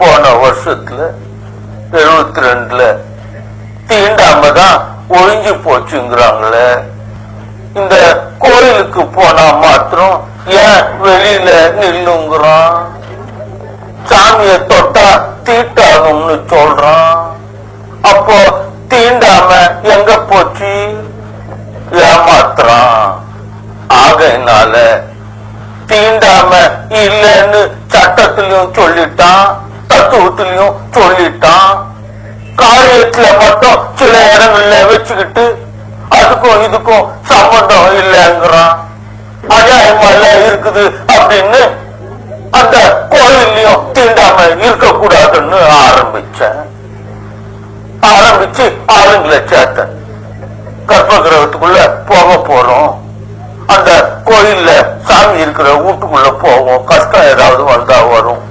போன வருஷத்துல 72ல தீண்டாம தான் ஒழிஞ்சு போச்சுங்கிறாங்களே. இந்த கோயிலுக்கு போனா மாத்திரம் ஏன் வெளியில நில்லுங்கிறான்? சாமிய தொட்டா தீட்டாகும்னு சொல்றான். அப்போ தீண்டாம எங்க போச்சு? ஏமாத்துறான். ஆகையினால தீண்டாம இல்லைன்னு சட்டத்திலையும் சொல்லிட்டான், தத்துவத்திலையும் சொல்லிட்டான். காரியத்துல மட்டும் சில இடங்கள்ல வச்சுக்கிட்டு அதுக்கும் இதுக்கும் சம்பந்தம் இல்லைங்கிறான். அநியாயமால இருக்குது அப்படின்னு அந்த கோயிலையும் தீண்டாம இருக்கக்கூடாதுன்னு ஆரம்பிச்சு ஆளுங்களை சேர்த்தேன். கர்ப்பகிரகத்துக்குள்ள போக போறோம், அந்த கோயில்ல சாமி இருக்கிற வீட்டுக்குள்ள போவோம், கஷ்டம் ஏதாவது வந்தா வரும்.